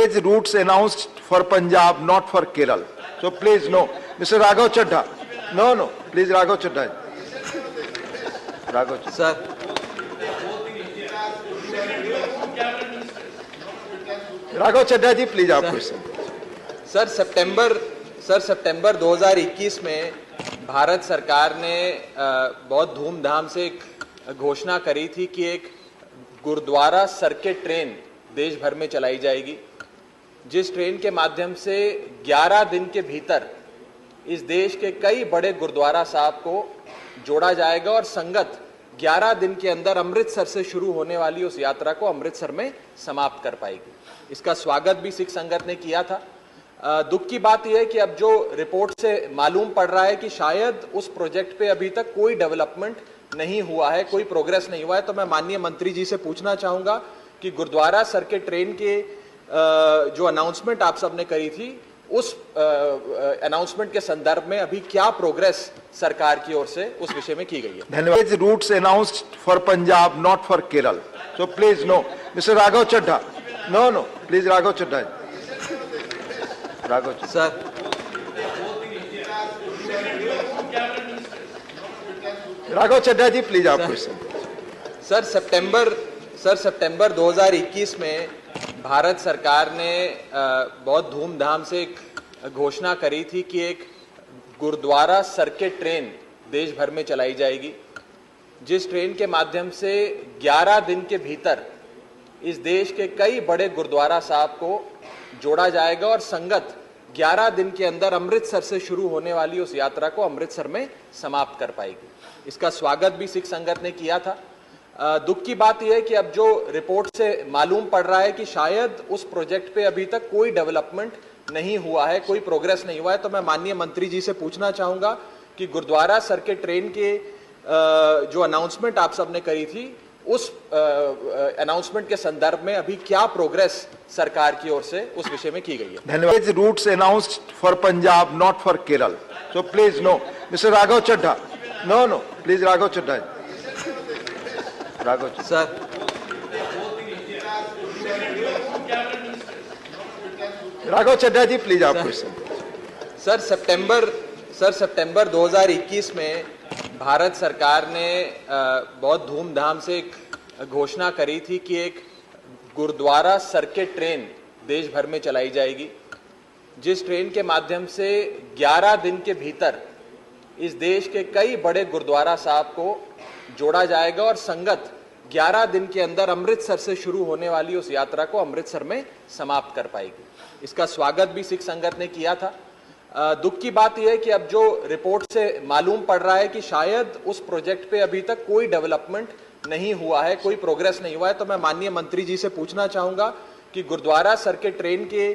language routes announced for Punjab, not for Kerala. So please, no. Mr. Raghav Chadha. No. Please, Raghav Chadha. Raghav Chadha. Sir. Raghav Chadha ji please आप question. Sir सितंबर 2021 में भारत सरकार ने बहुत धूमधाम से एक घोषणा करी थी कि एक गुरुद्वारा सर्किट ट्रेन देश भर में चलाई जाएगी, जिस ट्रेन के माध्यम से 11 दिन के भीतर इस देश के कई बड़े गुरुद्वारा साहब को जोड़ा जाएगा और संगत 11 दिन के अंदर अमृतसर से शुरू होने वाली उस यात्रा को अमृतसर में समाप्त कर पाएगी। इसका स्वागत भी सिख संगत ने किया था। दुख की बात यह है कि अब जो रिपोर्ट से मालूम पड़ रहा है कि शायद उस प्रोजेक्ट पे अभी तक कोई डेवलपमेंट नहीं हुआ है, कोई प्रोग्रेस नहीं हुआ है। तो मैं माननीय मंत्री जी से पूछना चाहूंगा कि गुरुद्वारा सर्किट ट्रेन के जो अनाउंसमेंट आप सबने करी थी, उस अनाउंसमेंट के संदर्भ में अभी क्या प्रोग्रेस सरकार की ओर से उस विषय में की गई है? धन्यवाद। Routes announced for Punjab, not for Kerala. So please, no. Mister Raghav Chadha. No please, Raghav Chadha. Raghav Chadha. Sir Raghav Chadha ji please आप क्वेश्चन। सर सितंबर 2021 में भारत सरकार ने बहुत धूमधाम से एक घोषणा करी थी कि एक गुरुद्वारा सर्किट ट्रेन देश भर में चलाई जाएगी, जिस ट्रेन के माध्यम से 11 दिन के भीतर इस देश के कई बड़े गुरुद्वारा साहब को जोड़ा जाएगा और संगत 11 दिन के अंदर अमृतसर से शुरू होने वाली उस यात्रा को अमृतसर में समाप्त कर पाएगी। इसका स्वागत भी सिख संगत ने किया था। दुख की बात यह है कि अब जो रिपोर्ट से मालूम पड़ रहा है कि शायद उस प्रोजेक्ट पे अभी तक कोई डेवलपमेंट नहीं हुआ है, कोई प्रोग्रेस नहीं हुआ है। तो मैं माननीय मंत्री जी से पूछना चाहूंगा कि गुरुद्वारा सर्किट ट्रेन के जो अनाउंसमेंट आप सबने करी थी, उस अनाउंसमेंट के संदर्भ में अभी क्या प्रोग्रेस सरकार की ओर से उस विषय में की गई है? धन्यवाद। Routes announced for Punjab, not for Kerala. So please, no. Mister Raghav Chadha. No please, Raghav Chadha. Raghav Chadha. Sir Raghav Chadha ji please आप क्वेश्चन। सर सितंबर 2021 में भारत सरकार ने बहुत धूमधाम से एक घोषणा करी थी कि एक गुरुद्वारा सर्किट ट्रेन देश भर में चलाई जाएगी, जिस ट्रेन के माध्यम से 11 दिन के भीतर इस देश के कई बड़े गुरुद्वारा साहब को जोड़ा जाएगा और संगत 11 दिन के अंदर अमृतसर से शुरू होने वाली उस यात्रा को अमृतसर में समाप्त कर पाएगी। इसका स्वागत भी सिख संगत ने किया था। दुख की बात यह है कि अब जो रिपोर्ट से मालूम पड़ रहा है कि शायद उस प्रोजेक्ट पे अभी तक कोई डेवलपमेंट नहीं हुआ है, कोई प्रोग्रेस नहीं हुआ है। तो मैं माननीय मंत्री जी से पूछना चाहूंगा कि गुरुद्वारा सर्किट ट्रेन के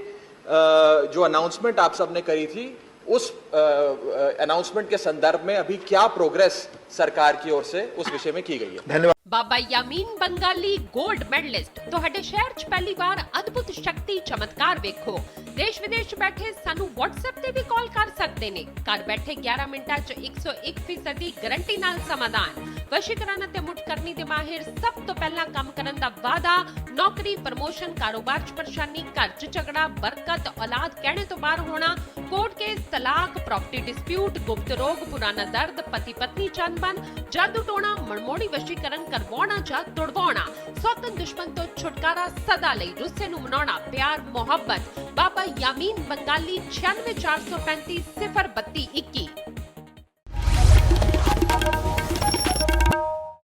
जो अनाउंसमेंट आप सबने करी थी, उस अनाउंसमेंट के संदर्भ में अभी क्या प्रोग्रेस सरकार की ओर से उस विषय में की गई है? धन्यवाद। बाबा यामीन बंगाली गोल्ड मेडलिस्ट ਤੁਹਾਡੇ ਸ਼ਹਿਰ 'ਚ ਪਹਿਲੀ ਵਾਰ ਅਦਭੁਤ ਸ਼ਕਤੀ ਚਮਤਕਾਰ ਵੇਖੋ। ਦੇਸ਼ ਵਿਦੇਸ਼ 'ਚ ਬੈਠੇ ਸਾਨੂੰ WhatsApp ਤੇ ਵੀ ਕਾਲ ਕਰ ਸਕਦੇ ਨੇ। ਘਰ ਬੈਠੇ 11 ਮਿੰਟਾਂ 'ਚ 101% ਦੀ ਗਾਰੰਟੀ ਨਾਲ ਸਮਾਧਾਨ। ਵਸ਼ੀਕਰਨ ਅਤੇ ਮੁਠਕਰਨੀ ਦੇ ਮਾਹਿਰ ਸਭ ਤੋਂ ਪਹਿਲਾਂ ਕੰਮ ਕਰਨ ਦਾ ਵਾਅਦਾ। ਨੌਕਰੀ, ਪ੍ਰਮੋਸ਼ਨ, ਕਾਰੋਬਾਰ 'ਚ ਪਰੇਸ਼ਾਨੀ, ਘਰ 'ਚ ਝਗੜਾ, ਬਰਕਤ, ਔਲਾਦ ਕਹਿਣੇ ਤੋਂ ਬਾਹਰ ਹੋਣਾ, ਕੋਰਟ ਕੇਸ, ਤਲਾਕ, ਪ੍ਰॉपर्टी डिस्प्यूट, गुप्त रोग, पुराना दर्द, पति पत्नी चंदबन, जादू टोना, मनमोड़ी वशीकरण करवाना ਜਾਂ ਤੁੜਵਾਉਣਾ, ਸੌਤਨ ਦੁਸ਼ਮਣ ਤੋਂ ਛੁਟਕਾਰਾ, ਸਦਾ ਲਈ ਰੁੱਸੇ ਨੂੰ ਮਨਾਉਣਾ, ਪਿਆਰ ਮੁਹੱਬਤ। ਬਾਬਾ ਯਾਮੀਨ ਬੰਗਾਲੀ 96435032